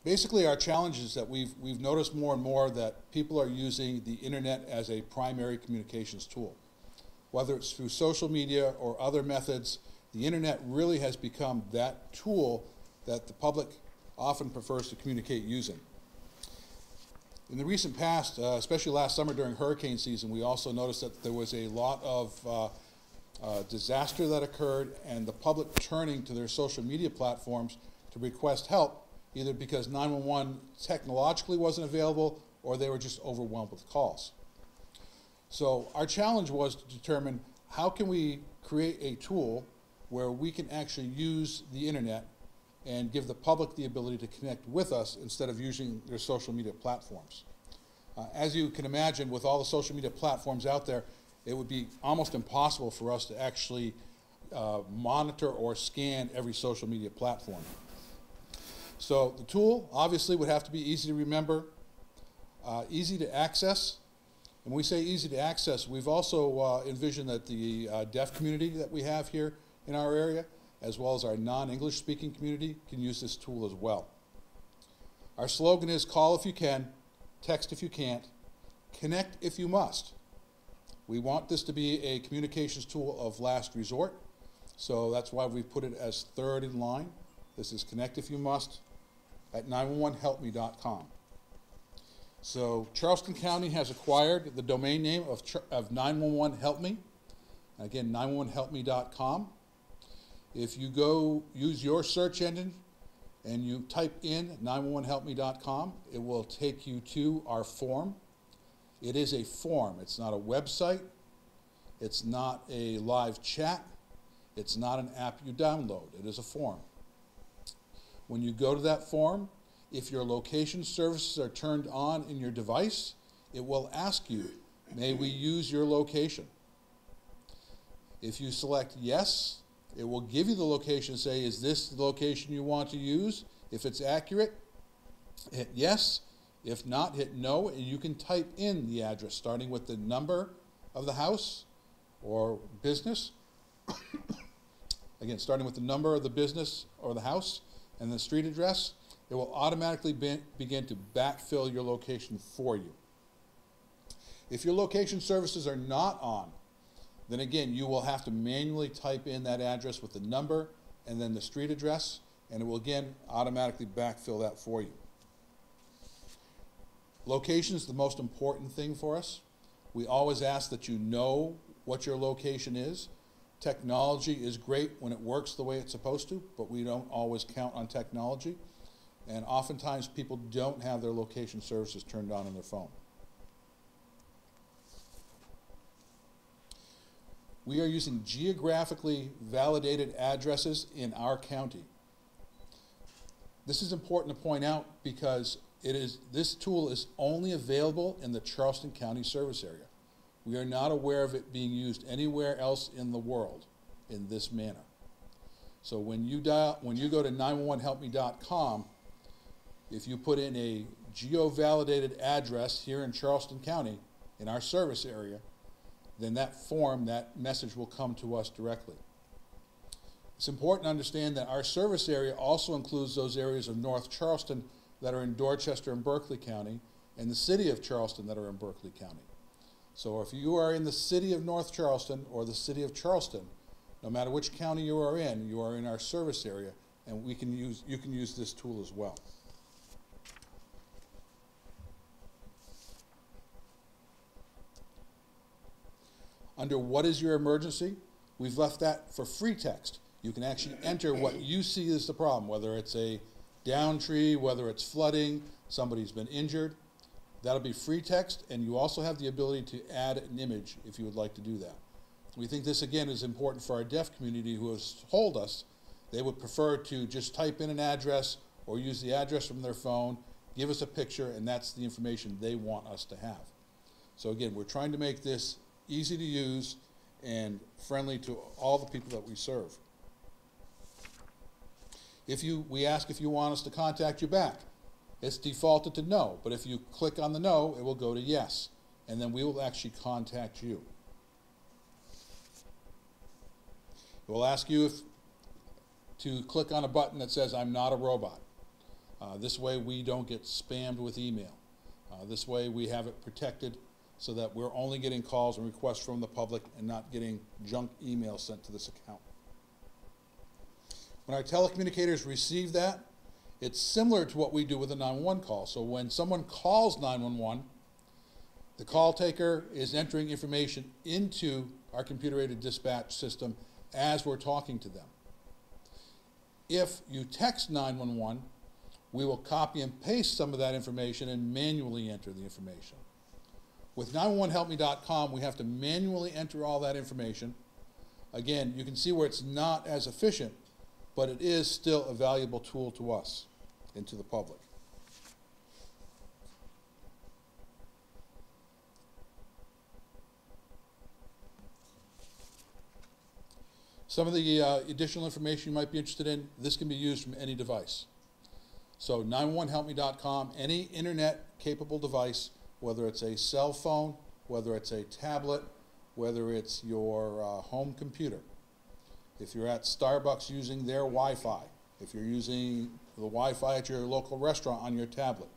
Basically, our challenge is that we've noticed more and more that people are using the internet as a primary communications tool. Whether it's through social media or other methods, the internet really has become that tool that the public often prefers to communicate using. In the recent past, especially last summer during hurricane season, we also noticed that there was a lot of disaster that occurred, and the public turning to their social media platforms to request help, either because 911 technologically wasn't available or they were just overwhelmed with calls. So our challenge was to determine how can we create a tool where we can actually use the internet and give the public the ability to connect with us instead of using their social media platforms. As you can imagine, with all the social media platforms out there, it would be almost impossible for us to actually monitor or scan every social media platform. So the tool obviously would have to be easy to remember, easy to access. And when we say easy to access, we've also envisioned that the deaf community that we have here in our area, as well as our non-English speaking community, can use this tool as well. Our slogan is call if you can, text if you can't, connect if you must. We want this to be a communications tool of last resort, so that's why we've put it as third in line. This is connect if you must at 911helpme.com. So Charleston County has acquired the domain name of 911helpme. Again, 911helpme.com. If you go use your search engine and you type in 911helpme.com, it will take you to our form. It is a form. It's not a website. It's not a live chat. It's not an app you download. It is a form. When you go to that form, if your location services are turned on in your device, it will ask you, may we use your location? If you select yes, it will give you the location and say, is this the location you want to use? If it's accurate, hit yes. If not, hit no, and you can type in the address, starting with the number of the house or business. Again, starting with the number of the business or the house and the street address, it will automatically begin to backfill your location for you. If your location services are not on, then again, you will have to manually type in that address with the number and then the street address, and it will again automatically backfill that for you. Location is the most important thing for us. We always ask that you know what your location is. Technology is great when it works the way it's supposed to, but we don't always count on technology. And oftentimes people don't have their location services turned on their phone. We are using geographically validated addresses in our county. This is important to point out because this tool is only available in the Charleston County service area. We are not aware of it being used anywhere else in the world in this manner. So when you go to 911helpme.com, if you put in a geo-validated address here in Charleston County in our service area, then that form, that message will come to us directly. It's important to understand that our service area also includes those areas of North Charleston that are in Dorchester and Berkeley County, and the city of Charleston that are in Berkeley County. So if you are in the city of North Charleston or the city of Charleston, no matter which county you are in our service area, and you can use this tool as well. Under what is your emergency, we've left that for free text. You can actually enter what you see as the problem, whether it's a down tree, whether it's flooding, somebody's been injured. That'll be free text, and you also have the ability to add an image if you would like to do that. We think this, again, is important for our deaf community who has told us they would prefer to just type in an address or use the address from their phone, give us a picture, and that's the information they want us to have. So again, we're trying to make this easy to use and friendly to all the people that we serve. We ask if you want us to contact you back. It's defaulted to no, but if you click on the no, it will go to yes, and then we will actually contact you. It will ask you to click on a button that says, I'm not a robot. This way we don't get spammed with email. This way we have it protected so that we're only getting calls and requests from the public and not getting junk email sent to this account. When our telecommunicators receive that, it's similar to what we do with a 911 call. So when someone calls 911, the call taker is entering information into our computer-aided dispatch system as we're talking to them. If you text 911, we will copy and paste some of that information and manually enter the information. With 911helpme.com, we have to manually enter all that information. Again, you can see where it's not as efficient, but it is still a valuable tool to us and to the public. Some of the additional information you might be interested in, this can be used from any device. So 911helpme.com, any internet-capable device, whether it's a cell phone, whether it's a tablet, whether it's your home computer. If you're at Starbucks using their Wi-Fi, if you're using the Wi-Fi at your local restaurant on your tablet,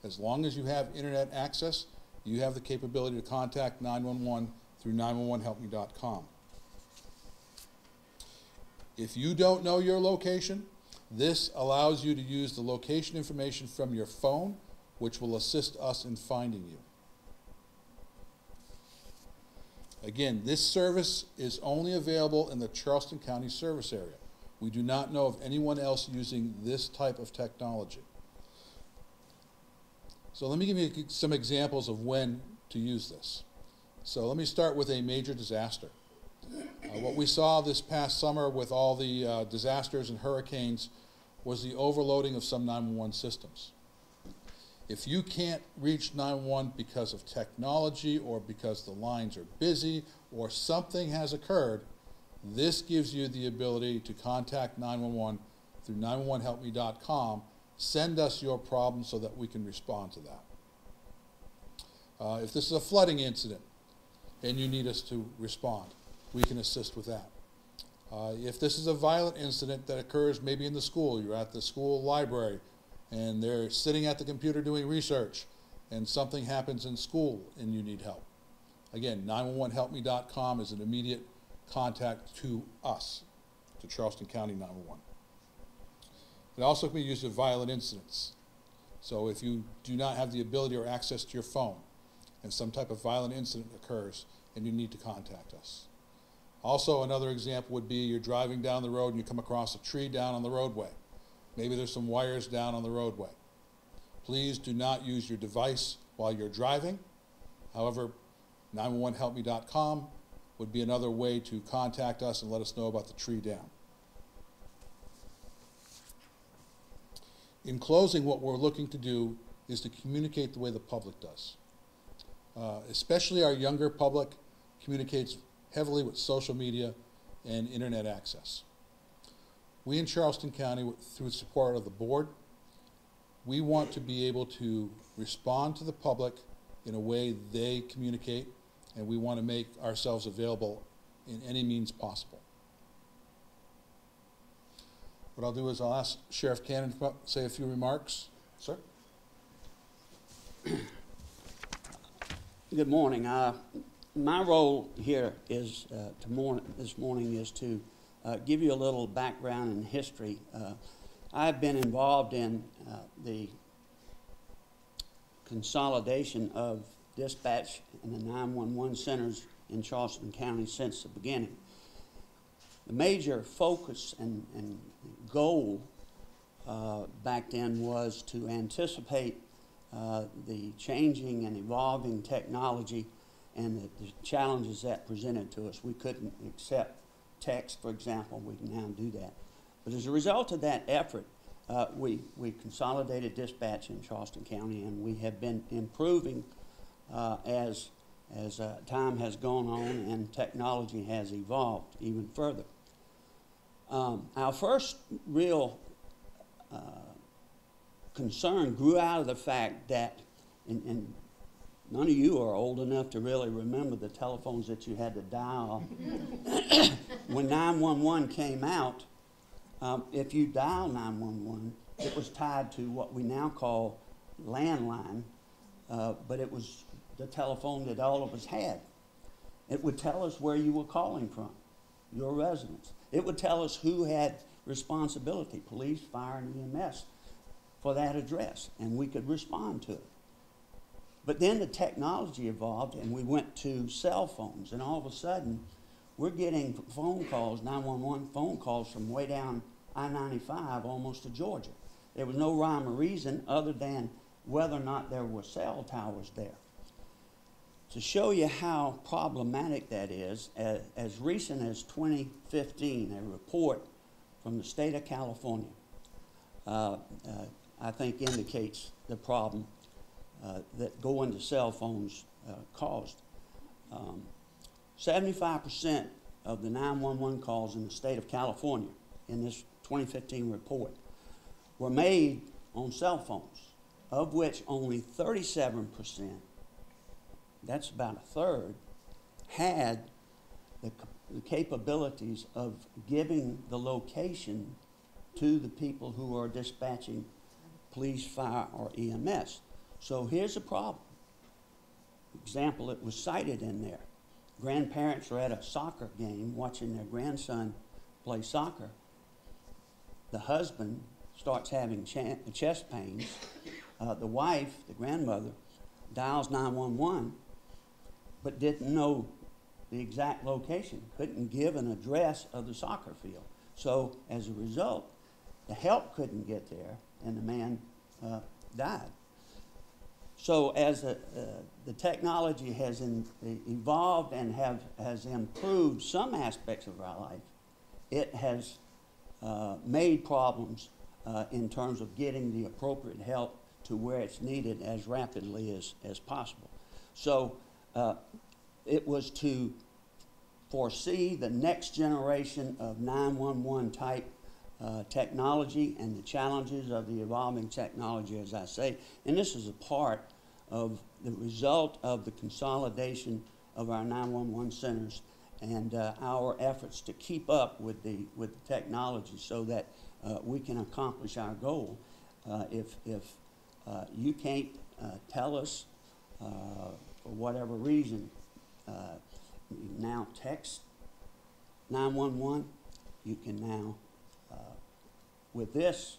as long as you have internet access, you have the capability to contact 911 through 911helpme.com. If you don't know your location, this allows you to use the location information from your phone, which will assist us in finding you. Again, this service is only available in the Charleston County service area. We do not know of anyone else using this type of technology. So let me give you some examples of when to use this. So let me start with a major disaster. What we saw this past summer with all the disasters and hurricanes was the overloading of some 911 systems. If you can't reach 911 because of technology or because the lines are busy or something has occurred, this gives you the ability to contact 911 through 911helpme.com. Send us your problem so that we can respond to that. If this is a flooding incident and you need us to respond, we can assist with that. If this is a violent incident that occurs maybe in the school, you're at the school library and they're sitting at the computer doing research and something happens in school and you need help. Again, 911helpme.com is an immediate contact to us, to Charleston County 911. It also can be used with violent incidents. So if you do not have the ability or access to your phone and some type of violent incident occurs and you need to contact us. Also, another example would be you're driving down the road and you come across a tree down on the roadway. Maybe there's some wires down on the roadway. Please do not use your device while you're driving. However, 911helpme.com would be another way to contact us and let us know about the tree down. In closing, what we're looking to do is to communicate the way the public does. Especially our younger public communicates heavily with social media and internet access. We in Charleston County, through support of the board, we want to be able to respond to the public in a way they communicate, and we want to make ourselves available in any means possible. What I'll do is I'll ask Sheriff Cannon to come up and say a few remarks. Sir? Good morning. My role here is this morning is to give you a little background and history. I've been involved in the consolidation of dispatch in the 911 centers in Charleston County since the beginning. The major focus and goal back then was to anticipate the changing and evolving technology and the challenges that presented to us. We couldn't accept text, for example. We can now do that. But as a result of that effort, we consolidated dispatch in Charleston County, and we have been improving as time has gone on and technology has evolved even further. Our first real concern grew out of the fact that, and none of you are old enough to really remember the telephones that you had to dial. When 911 came out, if you dial 911, it was tied to what we now call landline, but it was the telephone that all of us had. It would tell us where you were calling from, your residence. It would tell us who had responsibility, police, fire, and EMS, for that address, and we could respond to it. But then the technology evolved, and we went to cell phones, and all of a sudden, we're getting phone calls, 911 phone calls from way down I-95 almost to Georgia. There was no rhyme or reason other than whether or not there were cell towers there. To show you how problematic that is, as recent as 2015, a report from the state of California, I think indicates the problem that going to cell phones caused. 75% of the 911 calls in the state of California in this 2015 report were made on cell phones, of which only 37%, that's about a third, had the capabilities of giving the location to the people who are dispatching police, fire, or EMS. So here's a problem. Example, it was cited in there. Grandparents are at a soccer game watching their grandson play soccer. The husband starts having chest pains. The wife, the grandmother, dials 911, but didn't know the exact location, couldn't give an address of the soccer field. So as a result, the help couldn't get there, and the man died. So as the technology has evolved and has improved some aspects of our life, it has made problems in terms of getting the appropriate help to where it's needed as rapidly as possible. So it was to foresee the next generation of 911 type technology and the challenges of the evolving technology, as I say. And this is a part of the result of the consolidation of our 911 centers and our efforts to keep up with the technology so that we can accomplish our goal. If you can't tell us, for whatever reason, you now text 911, you can now with this,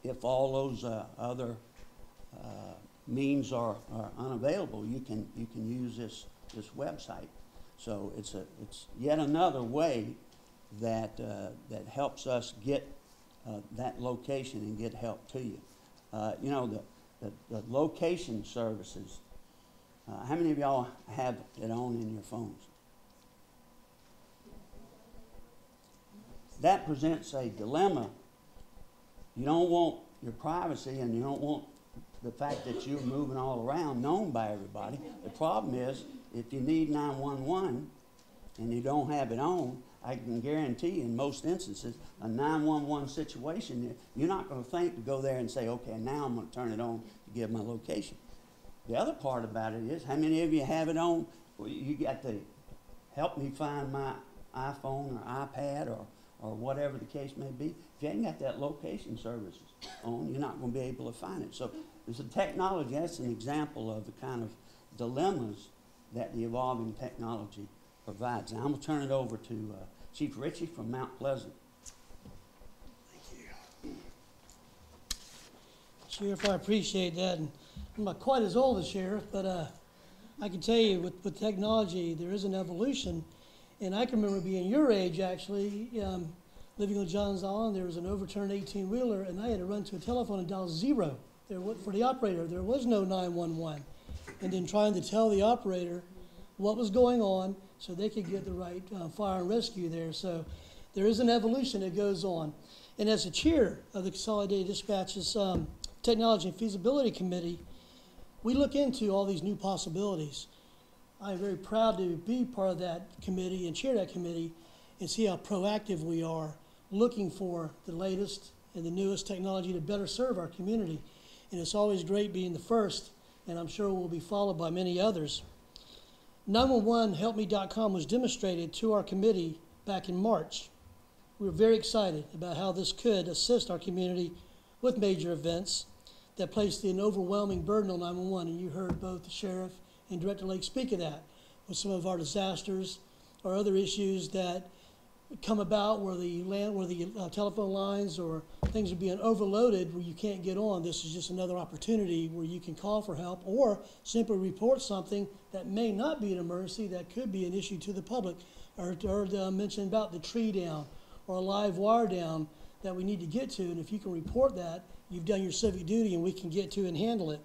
if all those other means are unavailable, you can use this website. So it's yet another way that helps us get that location and get help to you. You know, the location services. How many of y'all have it on in your phones? That presents a dilemma. You don't want your privacy, and you don't want the fact that you're moving all around known by everybody. The problem is, if you need 911 and you don't have it on, I can guarantee you in most instances, a 911 situation, you're not going to think to go there and say, okay, now I'm going to turn it on to give my location. The other part about it is, how many of you have it on? Well, you got to help me find my iPhone or iPad or whatever the case may be. If you ain't got that location services on, you're not going to be able to find it. So there's a technology, that's an example of the kind of dilemmas that the evolving technology provides. Now I'm going to turn it over to Chief Ritchie from Mount Pleasant. Thank you. Sheriff, I appreciate that. And I'm not quite as old as Sheriff, but I can tell you with technology, there is an evolution. And I can remember being your age, actually, living on Johns Island. There was an overturned 18-wheeler, and I had to run to a telephone and dial 0 for the operator. There was no 911. And then trying to tell the operator what was going on so they could get the right fire and rescue there. So there is an evolution that goes on. And as a chair of the Consolidated Dispatches Technology and Feasibility Committee, we look into all these new possibilities. I'm very proud to be part of that committee and chair that committee and see how proactive we are looking for the latest and the newest technology to better serve our community. And it's always great being the first, and I'm sure we'll be followed by many others. 911helpme.com was demonstrated to our committee back in March. We were very excited about how this could assist our community with major events that place an overwhelming burden on 911. And you heard both the sheriff and Director Lake speak of that with some of our disasters or other issues that come about where the telephone lines or things are being overloaded where you can't get on. This is just another opportunity where you can call for help or simply report something that may not be an emergency, that could be an issue to the public. Or mention about the tree down or a live wire down that we need to get to, and if you can report that, you've done your civic duty and we can get to and handle it.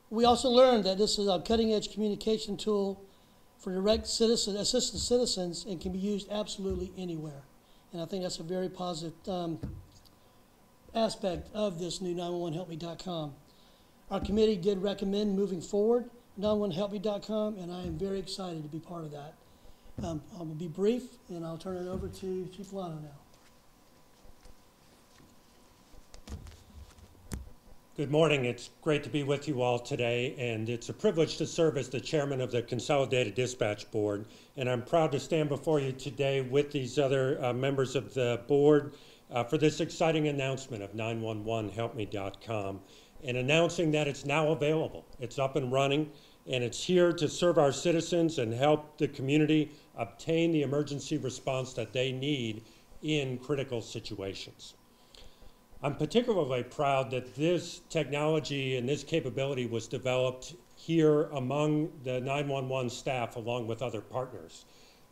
We also learned that this is a cutting-edge communication tool for direct assistant citizens and can be used absolutely anywhere. And I think that's a very positive aspect of this new 911helpme.com. Our committee did recommend moving forward 911helpme.com, and I am very excited to be part of that. I will be brief, and I'll turn it over to Chief Lano now. Good morning. It's great to be with you all today, and it's a privilege to serve as the chairman of the Consolidated Dispatch Board. And I'm proud to stand before you today with these other members of the board for this exciting announcement of 911helpme.com and announcing that it's now available. It's up and running, and it's here to serve our citizens and help the community obtain the emergency response that they need in critical situations. I'm particularly proud that this technology and this capability was developed here among the 911 staff along with other partners.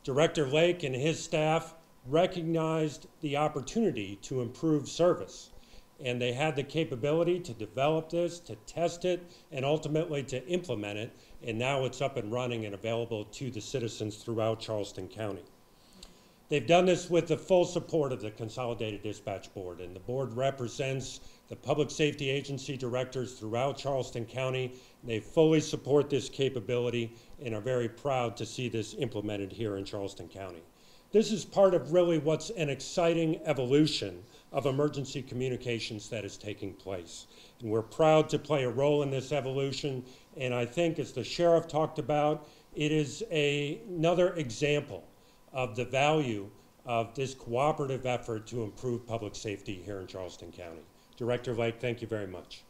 Director Lake and his staff recognized the opportunity to improve service, and they had the capability to develop this, to test it, and ultimately to implement it, and now it's up and running and available to the citizens throughout Charleston County. They've done this with the full support of the Consolidated Dispatch Board, and the board represents the public safety agency directors throughout Charleston County. They fully support this capability and are very proud to see this implemented here in Charleston County. This is part of really what's an exciting evolution of emergency communications that is taking place. And we're proud to play a role in this evolution, and I think, as the sheriff talked about, it is another example of the value of this cooperative effort to improve public safety here in Charleston County. Director Lake, thank you very much.